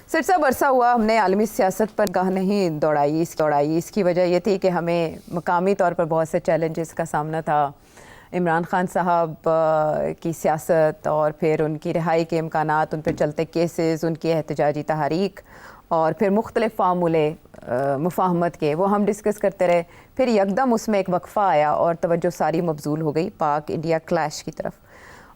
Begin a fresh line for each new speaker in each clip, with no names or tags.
सिर साहब, अरसा हुआ हमने आलमी सियासत पर गाह नहीं दौड़ाई। इसकी वजह ये थी कि हमें मकामी तौर पर बहुत से चैलेंजेस का सामना था। इमरान खान साहब की सियासत और फिर उनकी रिहाई के इम्कानात, उन पर चलते केसेस, उनकी एहतजाजी तहरीक और फिर मुख्तलिफ फार्मूले मुफाहमत के, वो हम डिस्कस करते रहे। फिर यकदम उसमें एक वक्फ़ा आया और तवज्जो सारी मबजूल हो गई पाक इंडिया क्लैश की तरफ।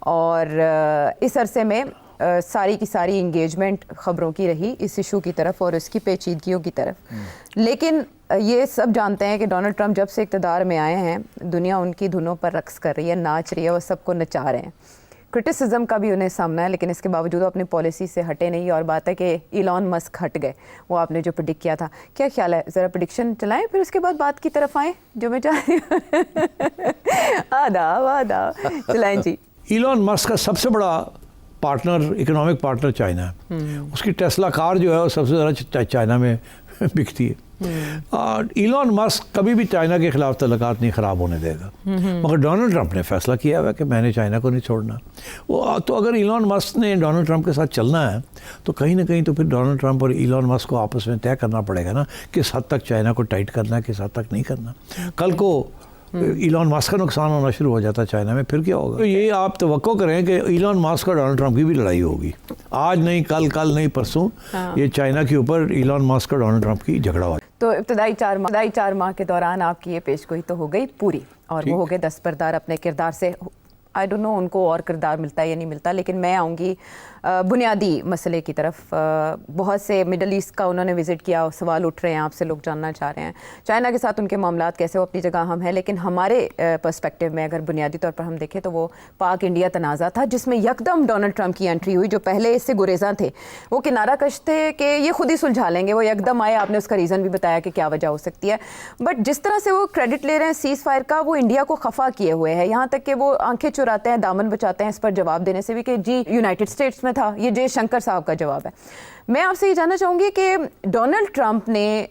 और इस अरसे में सारी की सारी इंगेजमेंट ख़बरों की रही इस इशू की तरफ और इसकी पेचीदगियों की तरफ। लेकिन ये सब जानते हैं कि डोनाल्ड ट्रंप जब से इक़्तिदार में आए हैं, दुनिया उनकी धुनों पर रक्स कर रही है, नाच रही है, वो सबको नचा रहे हैं। क्रिटिसिज्म का भी उन्हें सामना है, लेकिन इसके बावजूद अपनी पॉलिसी से हटे नहीं। और बात है कि इलॉन मस्क हट गए, वो आपने जो प्रेडिक्ट किया था। क्या ख्याल है, ज़रा प्रेडिक्शन चलाएं, फिर उसके बाद बात की तरफ आएँ जो मैं चाह रही हूँ। आदा चलाएं जी।
इलॉन मस्क का सबसे बड़ा पार्टनर, इकोनॉमिक पार्टनर चाइना है। उसकी टेस्ला कार जो है वो सबसे ज़्यादा चाइना में बिकती है। और इलॉन मस्क कभी भी चाइना के खिलाफ तल्लुकात नहीं ख़राब होने देगा। मगर डोनाल्ड ट्रंप ने फैसला किया हुआ है कि मैंने चाइना को नहीं छोड़ना। वो तो अगर इलॉन मस्क ने डोनाल्ड ट्रंप के साथ चलना है तो कहीं ना कहीं तो फिर डोनाल्ड ट्रंप और इलॉन मस्क को आपस में तय करना पड़ेगा ना, किस हद तक चाइना को टाइट करना है, किस हद तक नहीं करना। कल को इलॉन मस्क का नुकसान होना शुरू हो जाता है चाइना में, फिर क्या होगा? तो ये आप तवक्को करें कि इलॉन मस्क और डोनाल्ड ट्रंप की भी लड़ाई होगी। आज नहीं कल, कल नहीं परसों। ये चाइना के ऊपर इलॉन मस्क और डोनाल्ड ट्रंप की झगड़ा हो।
तो इब्तदाई 4 माह के दौरान आपकी ये पेशगोई तो हो गई पूरी, और वो हो गए दस्तबरदार अपने किरदार से। आई डोंट नो उनको और किरदार मिलता है या नहीं मिलता, लेकिन मैं आऊँगी बुनियादी मसले की तरफ। बहुत से मिडल ईस्ट का उन्होंने विज़िट किया, सवाल उठ रहे हैं आपसे, लोग जानना चाह रहे हैं चाइना के साथ उनके मामलात कैसे। वो अपनी जगह हम है, लेकिन हमारे पर्सपेक्टिव में अगर बुनियादी तौर पर हम देखें तो वो पाक इंडिया तनाज़ा था, जिसमें यकदम डोनाल्ड ट्रंप की एंट्री हुई। जो पहले इससे गुरेज़ा थे, वो किनारा कश थे कि ये खुद ही सुलझा लेंगे, वो यकदम आए। आपने उसका रीज़न भी बताया कि क्या वजह हो सकती है, बट जिस तरह से वो क्रेडिट ले रहे हैं सीज़ फायर का, वो इंडिया को खफा किए हुए है। यहाँ तक कि वो आंखें चुराते हैं, दामन बचाते हैं इस पर जवाब देने से भी कि जी यूनाइटेड स्टेट्स में था। ये जयशंकर साहब का जवाब है। मैं आपसे ये जानना चाहूँगी कि डोनाल्ड ट्रंप ने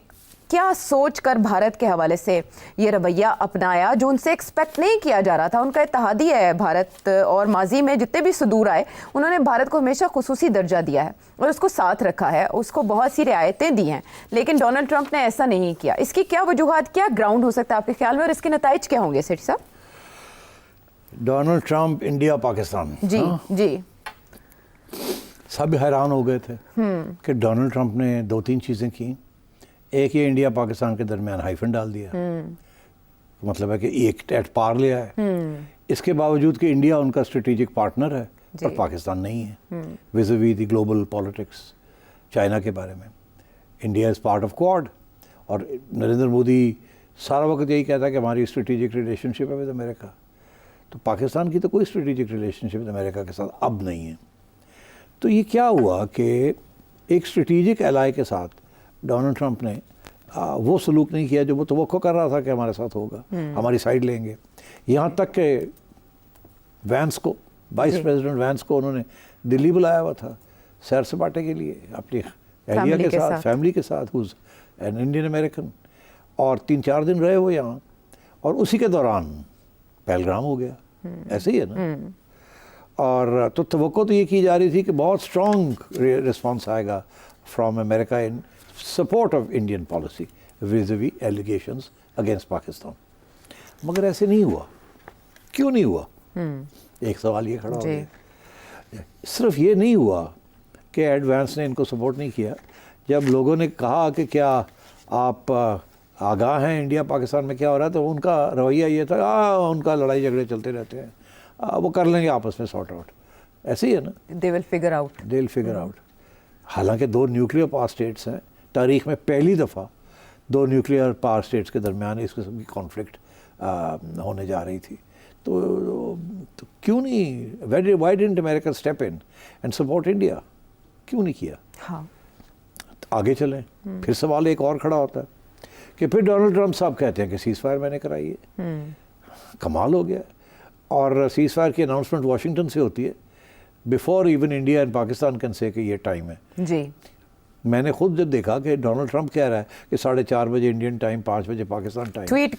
क्या सोच कर भारत के हवाले से ये रवैया अपनाया जो उनसे एक्सपेक्ट नहीं किया जा रहा था। उनका इत्तेहादी है भारत, और माजी में जितने भी सुदूर आए उन्होंने भारत को हमेशा खुसूसी दर्जा दिया है और उसको साथ रखा है, उसको बहुत सी रियायतें दी हैं। लेकिन डोनाल्ड ट्रंप ने ऐसा नहीं किया। इसकी क्या वजूहात, क्या ग्राउंड हो सकता है आपके ख्याल में, और इसके नताइज क्या होंगे सेठ साहब?
डोनाल्ड ट्रंप, इंडिया पाकिस्तान,
जी हाँ? जी
सब हैरान हो गए थे कि डोनाल्ड ट्रंप ने 2-3 चीज़ें की। एक, ये इंडिया पाकिस्तान के दरमियान हाइफन डाल दिया, मतलब है कि एक एट पार ले आए। इसके बावजूद कि इंडिया उनका स्ट्रेटेजिक पार्टनर है पर पाकिस्तान नहीं है विज़-वी द ग्लोबल पॉलिटिक्स चाइना के बारे में। India is part of quad, और नरेंद्र मोदी सारा वक्त यही कहता है कि हमारी स्ट्रेटेजिक रिलेशनशिप है विद अमेरिका। तो पाकिस्तान की तो कोई स्ट्रेटेजिक रिलेशनशिप अमेरिका के साथ अब नहीं है। तो ये क्या हुआ कि एक स्ट्रेटेजिक एलाई के साथ डोनाल्ड ट्रंप ने वो सलूक नहीं किया जो वो तवक्को कर रहा था कि हमारे साथ होगा, हमारी साइड लेंगे। यहाँ तक कि वैंस को, वाइस प्रेसिडेंट वैंस को उन्होंने दिल्ली बुलाया हुआ था सैर सपाटे के लिए अपनी एहलिया के साथ, फैमिली के साथ, हुज एन इंडियन अमेरिकन, और 3-4 दिन रहे वो यहाँ। और उसी के दौरान पहलगाम हो गया। ऐसे ही है ना। और तो तवक्को तो ये की जा रही थी कि बहुत स्ट्रॉन्ग रिस्पॉन्स आएगा from America in support of Indian policy विज़-वी allegations against Pakistan. मगर ऐसे नहीं हुआ। क्यों नहीं हुआ? एक सवाल ये खड़ा हो गया। सिर्फ ये नहीं हुआ कि एडवांस ने इनको सपोर्ट नहीं किया। जब लोगों ने कहा कि क्या आप आगाह हैं इंडिया पाकिस्तान में क्या हो रहा है, तो उनका रवैया ये था उनका लड़ाई झगड़े चलते रहते हैं, वो कर लेंगे आपस में सॉर्ट आउट। ऐसे ही है ना, दे विल फिगर आउट। हालांकि 2 न्यूक्लियर पावर स्टेट्स हैं, तारीख में पहली दफ़ा 2 न्यूक्लियर पावर स्टेट्स के दरमियान इस किस्म की कॉन्फ्लिक्ट होने जा रही थी। तो क्यों नहीं, Y didn't America step in and support India? क्यों नहीं किया? हाँ, तो आगे चलें। फिर सवाल एक और खड़ा होता है कि फिर डोनाल्ड ट्रंप साहब कहते हैं कि सीज़ फायर मैंने कराई है। कमाल हो गया। और सीज़ फायर की अनाउंसमेंट वाशिंगटन से होती है before even India and Pakistan can say कि ये टाइम है जी। मैंने खुद जब देखा कि डोनाल्ड ट्रंप कह रहा है कि 4:30 बजे इंडियन टाइम, 5 बजे पाकिस्तान टाइम, ट्वीट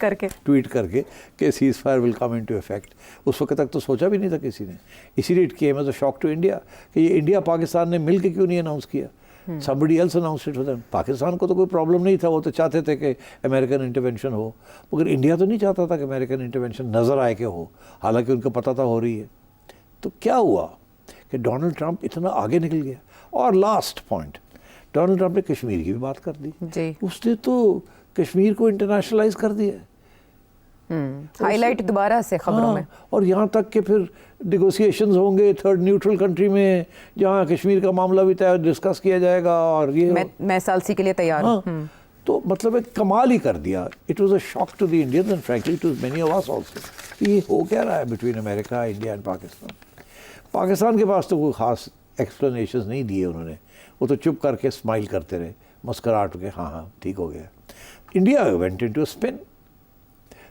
करके कि seize fire will come into effect, उस वक्त तक तो सोचा भी नहीं था किसी ने। इसीलिए it came as a shock to India कि ये इंडिया पाकिस्तान ने मिल के क्यों नहीं अनाउंस किया। somebody else announced it for them. Pakistan को तो कोई प्रॉब्लम नहीं था, वो तो चाहते थे कि अमेरिकन इंटरवेंशन हो, मगर इंडिया तो नहीं चाहता था कि अमेरिकन इंटरवेंशन नज़र आए कि हो, हालांकि उनको पता था हो रही है। तो क्या हुआ कि डोनाल्ड ट्रंप इतना आगे निकल गया। और लास्ट पॉइंट, डोनाल्ड ट्रंप ने कश्मीर की भी बात कर दी
जी।
उसने तो कश्मीर को इंटरनेशनलाइज कर दिया,
हाईलाइट दोबारा से खबरों में।
और यहाँ तक कि फिर नेगोशिएशंस होंगे थर्ड न्यूट्रल कंट्री में, जहाँ कश्मीर का मामला भी तय डिस्कस किया जाएगा, और ये
मैं सालसी के लिए तैयार हूँ।
तो मतलब एक कमाल ही कर दिया। It was a shock to the Indians and frankly to many of us also. ये हो क्या रहा है between America, India and Pakistan. Pakistan के पास तो कोई ख़ास एक्सप्लेनेशंस नहीं दिए उन्होंने, वो तो चुप करके स्माइल करते रहे, मुस्कुराहट के हाँ ठीक हो गया। India went into spin.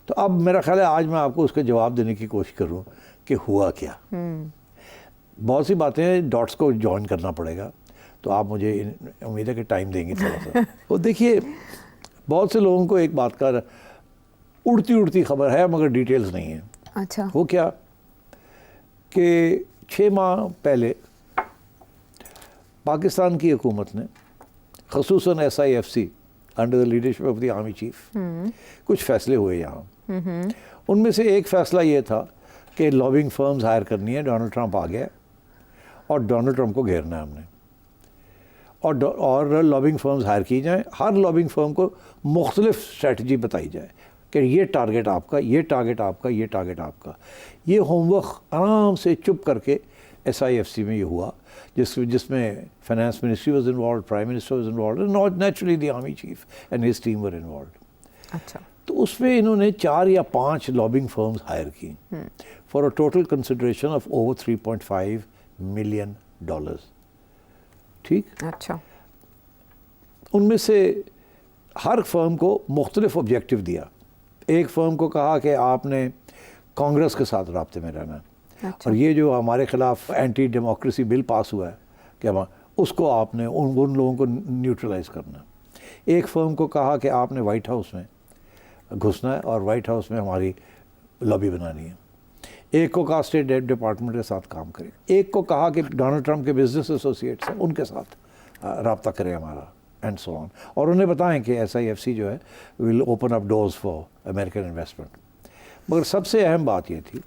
तो अब मेरा ख्याल है आज मैं आपको उसका जवाब देने की कोशिश करूँ कि हुआ क्या। बहुत सी बातें डॉट्स को जॉइन करना पड़ेगा, तो आप मुझे उम्मीद है कि टाइम देंगे थोड़ा सा। तो देखिए, बहुत से लोगों को एक बात का उड़ती उड़ती खबर है मगर डिटेल्स नहीं है।
अच्छा।
वो क्या कि 6 माह पहले पाकिस्तान की हुकूमत ने ख़ुसूसन SIFC under the leadership of the army chief कुछ फैसले हुए यहाँ। उनमें से एक फ़ैसला ये था कि लॉबिंग फर्म्स हायर करनी है। डोनाल्ड ट्रंप आ गया और डोनाल्ड ट्रंप को घेरना है हमने, और लॉबिंग फर्म्स हायर की जाएँ। हर लॉबिंग फर्म को मुख्तलिफ स्ट्रेटजी बताई जाए कि ये टारगेट आपका, ये टारगेट आपका, ये टारगेट आपका। ये होमवर्क आराम से चुप करके SIFC में ये हुआ, जिसमें finance ministry was involve, prime minister was involve, not naturally the army cheap and his team were involve.
अच्छा।
तो उसमें इन्होंने 4 या 5 लॉबिंग फर्म्स हायर की for a total consideration of over $3.5 million. ठीक।
अच्छा।
उनमें से हर फर्म को मुख्तलिफ ऑब्जेक्टिव दिया। एक फर्म को कहा कि आपने कांग्रेस के साथ राब्ते में रहना है।
अच्छा।
और ये जो हमारे खिलाफ एंटी डेमोक्रेसी बिल पास हुआ है कि उसको आपने उन लोगों को न्यूट्रलाइज करना। एक फर्म को कहा कि आपने वाइट हाउस में घुसना है और वाइट हाउस में हमारी लॉबी बनानी है। एक को कहा स्टेट डिपार्टमेंट के साथ काम करें। एक को कहा कि डोनाल्ड ट्रंप के बिजनेस एसोसिएट्स हैं उनके साथ रब्ता करें हमारा, एंड सो ऑन। और उन्हें बताएं कि SIFC जो है will open up doors for American investment. मगर सबसे अहम बात ये थी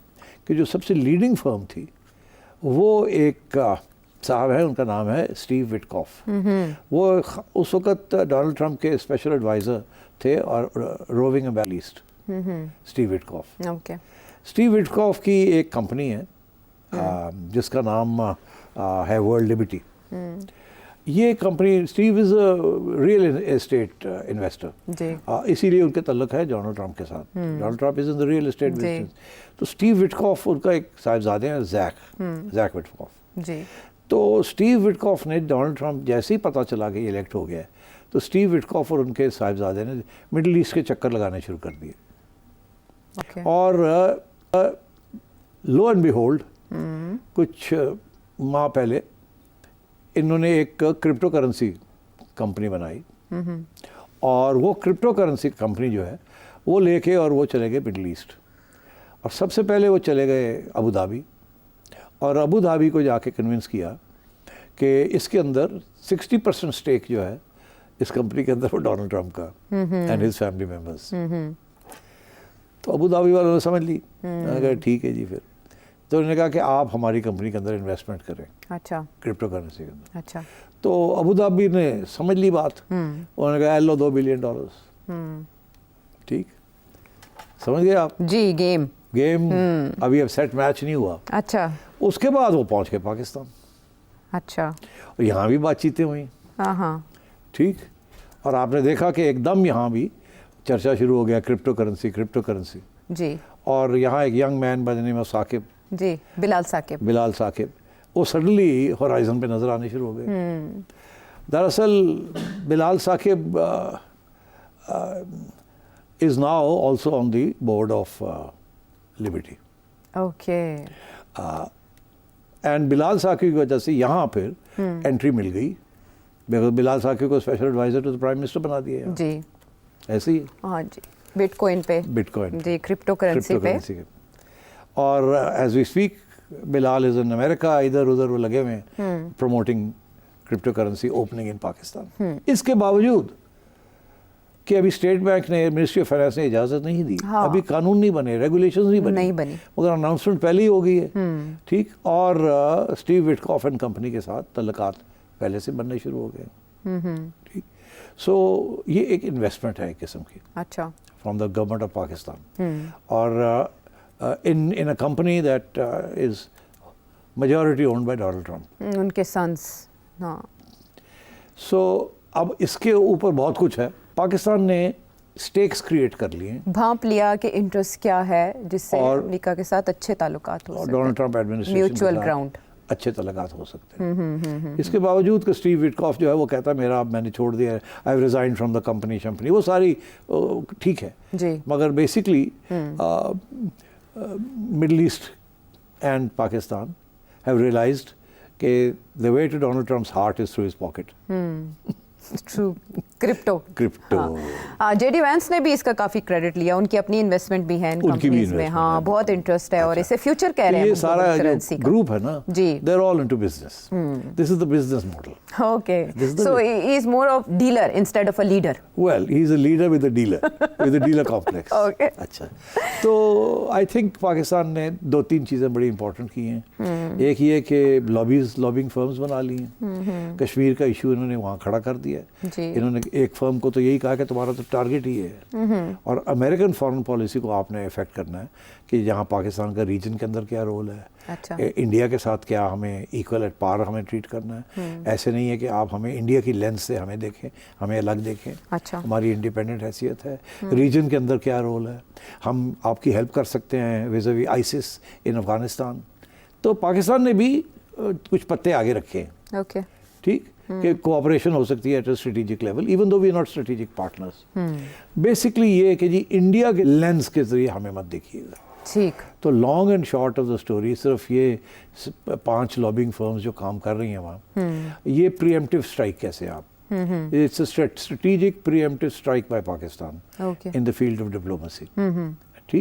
कि जो सबसे लीडिंग फर्म थी वो एक साहब है, उनका नाम है स्टीव विटकॉफ। वो उस वक्त डोनाल्ड ट्रंप के स्पेशल एडवाइज़र थे और roving ambassador Steve Witkoff.
Okay.
Steve Witkoff की एक कंपनी है जिसका नाम है वर्ल्ड लिबर्टी। ये company, Steve is a real estate investor
ji.
इसीलिए उनके तल्लुक है डोनाल्ड ट्रंप के साथ। Donald Trump is in the real estate business. तो स्टीव विटकॉफ उनका एक साहिबजादे हैं, जैक विटकॉफ
जी।
तो स्टीव विटकॉफ ने, डोनाल्ड ट्रंप जैसे ही पता चला कि इलेक्ट हो गया तो स्टीव विटकॉफ और उनके साहिबजादे ने मिडिल ईस्ट के चक्कर लगाने शुरू कर दिए।
ओके।
और लो एंड बिहोल्ड कुछ माह पहले इन्होंने एक क्रिप्टो करेंसी कंपनी बनाई, और वो क्रिप्टो करेंसी कंपनी जो है वो लेके और वो चले गए मिडिल ईस्ट। और सबसे पहले वो चले गए अबू धाबी, और अबू धाबी को जाके कन्विंस किया कि इसके अंदर 60% स्टेक जो है इस कंपनी के अंदर वो डोनाल्ड ट्रंप का एंड हिज फैमिली मेम्बर्स। तो अबू धाबी वालों ने समझ ली, अगर ठीक है जी। फिर तो उन्होंने कहा कि आप हमारी कंपनी के अंदर इन्वेस्टमेंट करें,
अच्छा,
क्रिप्टो करेंसी के अंदर।
अच्छा।
तो अबू धाबी ने समझ ली बात, उन्होंने कहा लो $2 बिलियन। ठीक, समझ गए आप?
जी। गेम
अभी अब सेट मैच नहीं हुआ।
अच्छा।
उसके बाद वो पहुंच गए पाकिस्तान।
अच्छा।
और यहाँ भी बातचीतें हुई।
हाँ।
ठीक। और आपने देखा कि एकदम यहाँ भी चर्चा शुरू हो गया क्रिप्टो करेंसी
जी।
और यहाँ एक young man by the name of Saqib
ji, Bilal Saqib,
वो सडनली होराइजन पे नज़र आने शुरू हो गए। दरअसल Bilal Saqib is now also on the board of Liberty.
Okay.
And Bilal Saqib की वजह से यहाँ फिर एंट्री मिल गई, बिकॉज बिलाल साकिब को special adviser to the prime minister बना दिया
जी।
ऐसे ही।
हाँ जी, बिटकॉइन जी, क्रिप्टो करेंसी पे। और
as we speak Bilal is in America, इधर उधर वो लगे हुए हैं promoting crypto currency opening in Pakistan. इसके बावजूद कि अभी स्टेट बैंक ने, मिनिस्ट्री ऑफ फाइनेंस ने इजाज़त नहीं दी,
हाँ।
अभी कानून नहीं बने, रेगुलेशंस नहीं बनी, मगर अनाउंसमेंट पहले ही हो गई है, ठीक। और स्टीव विटकॉफ एंड कंपनी के साथ तल्लुकात पहले से बनने शुरू हो गए, ठीक। सो ये एक इन्वेस्टमेंट है एक किस्म की,
अच्छा,
from the government of Pakistan, और in a company that is majority owned by Donald Trump.
उनके सन्स, हाँ।
सो अब इसके ऊपर बहुत कुछ है। पाकिस्तान ने स्टेक्स क्रिएट कर लिए,
भांप लिया कि इंटरेस्ट क्या है जिससे
और
अमेरिका के साथ अच्छे ताल्लुकात हो सकते हैं,
Donald Trump administration
mutual ground,
अच्छे ताल्लुकात हो सकते हैं। इसके बावजूद कि स्टीव विटकॉफ जो है वो कहता है मेरा, अब मैंने छोड़ दिया है, I have resign from the company शंपनी, वो सारी ठीक है
जी,
मगर basically Middle East and Pakistan have realized that the way to Donald Trump's heart is through his pocket.
True, crypto. JD Vance ने भी इसका काफी क्रेडिट लिया, उनकी अपनी इन्वेस्टमेंट भी है इन कंपनीज में, हाँ, बहुत इंटरेस्ट है और इसे फ्यूचर कह रहे हैं।
ये सारा जो ग्रुप है ना
जी,
they are all into business. This is the business model.
Okay, so he is more of dealer instead of a leader.
Well, he is a leader with a dealer, with a dealer complex.
Okay.
अच्छा, तो I think Pakistan ने 2-3 चीज़ें बड़ी important की हैं। एक ये कि लॉबिंग फर्म्स बना ली हैं, कश्मीर का इशू इन्होंने वहाँ खड़ा कर दिया है। इन्होंने एक फर्म को तो यही कहा कि तुम्हारा तो टारगेट ही है, और अमेरिकन फॉरेन पॉलिसी को आपने इफेक्ट करना है कि यहाँ पाकिस्तान का रीजन के अंदर क्या रोल है,
अच्छा,
इंडिया के साथ क्या हमें इक्वल एट पार हमें ट्रीट करना है। ऐसे नहीं है कि आप हमें इंडिया की लेंस से हमें देखें, हमें अलग देखें।
अच्छा,
हमारी इंडिपेंडेंट हैसियत है, रीजन के अंदर क्या रोल है, हम आपकी हेल्प कर सकते हैं विज़-अ-वी आईसिस इन अफगानिस्तान। तो पाकिस्तान ने भी कुछ पत्ते आगे रखे हैं,
ओके,
ठीक, कि कोऑपरेशन हो सकती है at a strategic level, even though we are not strategic partners. Basically ये है कि जी इंडिया के लेंस के जरिए हमें मत देखिएगा, ठीक। तो long and short of the story सिर्फ ये 5 लॉबिंग फर्म्स जो काम कर रही हैं वहाँ, ये प्रीएम्प्टिव स्ट्राइक कैसे आप, it's a strategic preemptive strike by Pakistan in the field of diplomacy.